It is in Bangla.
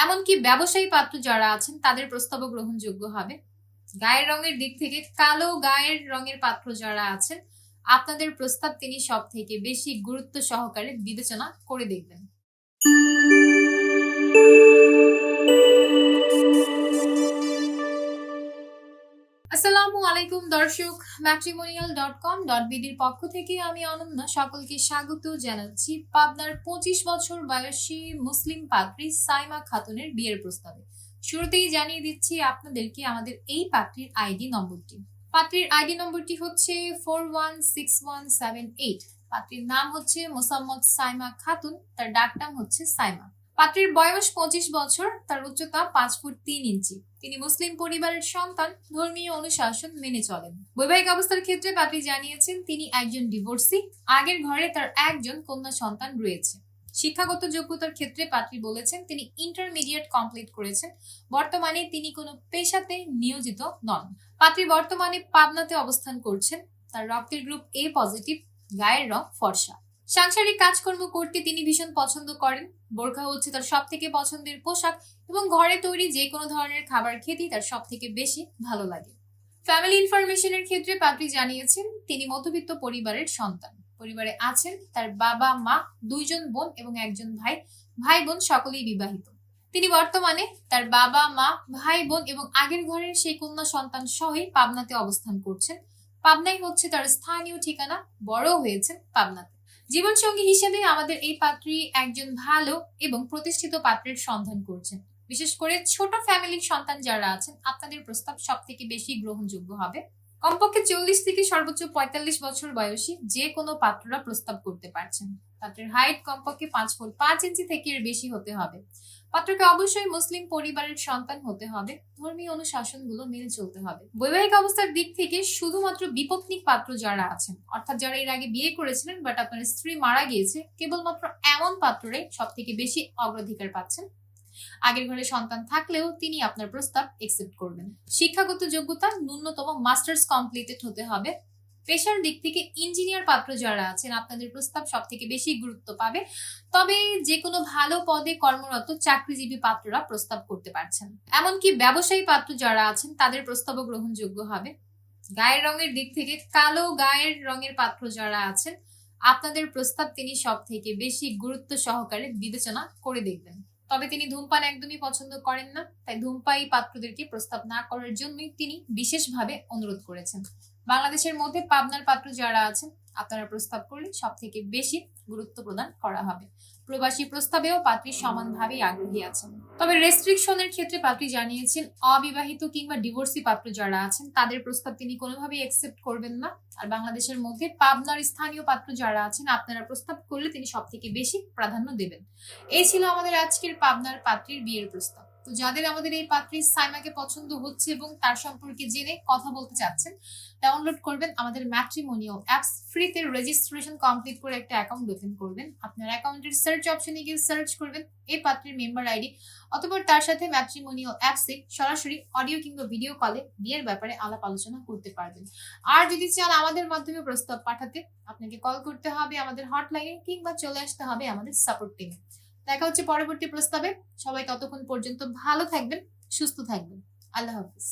এমনকি ব্যবসায়ী পাত্র যারা আছেন তাদের প্রস্তাবও গ্রহণযোগ্য হবে। গায়ের রঙের দিক থেকে কালো গায়ের রঙের পাত্র যারা আছেন আপনাদের প্রস্তাব তিনি সব থেকে বেশি গুরুত্ব সহকারে বিবেচনা করে দেখবেন। আসসালামু আলাইকুম দর্শক, matrimonial.com.bd এর পক্ষ থেকে আমি অনন্যা সকলকে স্বাগত জানাচ্ছি পাবনার 25 বছর বয়সী মুসলিম পাত্রী সাইমা খাতুনের বিয়ের প্রস্তাবে। শুরুতেই জানিয়ে দিচ্ছি আপনাদেরকে আমাদের এই পাত্রীর আইডি নম্বরটি। পাত্রীর আইডি নম্বরটি হচ্ছে 416178। পাত্রীর নাম হচ্ছে মোসাম্মদ সাইমা খাতুন, তার ডাক নাম হচ্ছে সাইমা। পাত্রীর বয়স 25 বছর, তার উচ্চতা 5 ফুট 3 ইঞ্চি। তিনি মুসলিম পরিবারের সন্তান, ধর্মীয় অনুশাসন মেনে চলেন। বৈবাহিক অবস্থার ক্ষেত্রে পাত্রী জানিয়েছেন তিনি একজন ডিভোর্সি, আগের ঘরে তার একজন কন্যা সন্তান রয়েছে। শিক্ষাগত যোগ্যতার ক্ষেত্রে পাত্রী বলেছেন তিনি ইন্টারমিডিয়েট কমপ্লিট করেছেন। বর্তমানে তিনি কোনো পেশাতে নিয়োজিত নন। পাত্রী বর্তমানে পাবনাতে অবস্থান করছেন। তার রক্তের গ্রুপ এ পজিটিভ, গায়ের রং ফর্সা। সাংসারিক কাজকর্ম করতে তিনি ভীষণ পছন্দ করেন। বোরখা হচ্ছে তার সব থেকে পছন্দের পোশাক এবং ঘরে তৈরি যে কোনো ধরনের খাবার খেতেই তার সব থেকে বেশি ভালো লাগে। ফ্যামিলি ইনফরমেশনের ক্ষেত্রে পাত্রী জানিয়েছেন তিনি মধ্যবিত্ত পরিবারের সন্তান। পরিবারে আছেন তার বাবা মা, 2 জন বোন এবং 1 জন ভাই। ভাই বোন সকলেই বিবাহিত। তিনি বর্তমানে তার বাবা মা, ভাই বোন এবং আগের ঘরের সেই কন্যা সন্তান সহই পাবনাতে অবস্থান করছেন। পাবনাই হচ্ছে তার স্থানীয় ঠিকানা, বড় হয়েছেন পাবনাতে। জীবনসঙ্গী হিসেবে আমাদের এই পাত্রী একজন ভালো এবং প্রতিষ্ঠিত পাত্রের সন্ধান করছেন। বিশেষ করে ছোট ফ্যামিলির সন্তান যারা আছেন আপনাদের প্রস্তাব সব থেকে বেশি গ্রহণযোগ্য হবে। কমপক্ষে 40 থেকে সর্বোচ্চ 45 বছর বয়সী যে কোনো পাত্ররা প্রস্তাব করতে পারছেন। পাত্রের হাইট কমপক্ষে 5 ফুট 5 ইঞ্চি থেকে এর বেশি হতে হবে। পাত্রকে অবশ্যই মুসলিম পরিবারের সন্তান হতে হবে। ধর্মীয় অনুশাসনগুলো মেনে চলতে হবে। বৈবাহিক অবস্থার দিক থেকে শুধুমাত্র বিপত্নিক পাত্র যারা আছেন, অর্থাৎ যারা এর আগে বিয়ে করেছিলেন বাট আপনার স্ত্রী মারা গিয়েছে, কেবলমাত্র এমন পাত্ররাই সব থেকে বেশি অগ্রাধিকার পাচ্ছেন। আগের ঘরে সন্তান থাকলেও তিনি আপনার প্রস্তাব একসেপ্ট করবেন। শিক্ষাগত যোগ্যতা ন্যূনতম মাস্টার্স কমপ্লিটেড হতে হবে। পেশার দিক থেকে ইঞ্জিনিয়ার পাত্র যারা আছেন আপনাদের প্রস্তাব সব থেকে বেশি গুরুত্ব পাবে। তবে যে কোনো ভালো পদে কর্মরত চাকরিজীবী পাত্ররা প্রস্তাব করতে পারছেন। এমনকি ব্যবসায়ী পাত্র যারা আছেন তাদের প্রস্তাবও গ্রহণযোগ্য হবে। গায়ের রঙের দিক থেকে কালো গায়ের রঙের পাত্র যারা আছেন আপনাদের প্রস্তাব তিনি সব থেকে বেশি গুরুত্ব সহকারে বিবেচনা করে দেখবেন। তবে তিনি ধূমপান একদমই পছন্দ করেন না, তাই ধূমপায়ী পাত্রদেরকে প্রস্তাব না করার জন্যই তিনি বিশেষভাবে অনুরোধ করেছেন। বাংলাদেশের মধ্যে পাবনার পাত্র যারা আছেন আপনারা প্রস্তাব করলে সব থেকে বেশি গুরুত্ব প্রদান করা হবে। প্রবাসী প্রস্তাবেও পাত্রী সমানভাবেই আগ্রহী আছেন। তবে রেস্ট্রিকশনের ক্ষেত্রে পাত্রী জানিয়েছেন অবিবাহিত কিংবা ডিভোর্সি পাত্র যারা আছেন তাদের প্রস্তাব তিনি কোনোভাবেই একসেপ্ট করবেন না। আর বাংলাদেশের মধ্যে পাবনার স্থানীয় পাত্র যারা আছেন আপনারা প্রস্তাব করলে তিনি সব থেকে বেশি প্রাধান্য দেবেন। এই ছিল আমাদের আজকের পাবনার পাত্রীর বিয়ের প্রস্তাব। তো যাদের আমাদের এই পাত্রী সাইমাকে পছন্দ হচ্ছে এবং তার সম্পর্কে জেনে কথা বলতে চাচ্ছেন, ডাউনলোড করবেন আমাদের ম্যাট্রিমোনিয়াল অ্যাপস। ফ্রিতে রেজিস্ট্রেশন কমপ্লিট করে একটা অ্যাকাউন্ট ওপেন করবেন। আপনার অ্যাকাউন্টের সার্চ অপশনে গিয়ে সার্চ করবেন এই পাত্রীর মেম্বার আইডি, অথবা তার সাথে ম্যাট্রিমোনিয়াল অ্যাপসে সরাসরি অডিও কিংবা ভিডিও কলে বিয়ের ব্যাপারে আলাপ আলোচনা করতে পারবেন। আর যদি চান আমাদের মাধ্যমে প্রস্তাব পাঠাতে, আপনাকে কল করতে হবে আমাদের হটলাইনে কিংবা চলে আসতে হবে আমাদের সাপোর্ট টিমে। দেখা হচ্ছে পরবর্তী প্রস্তাবে। সবাই ততক্ষণ পর্যন্ত ভালো থাকবেন, সুস্থ থাকবেন। আল্লাহ হাফিজ।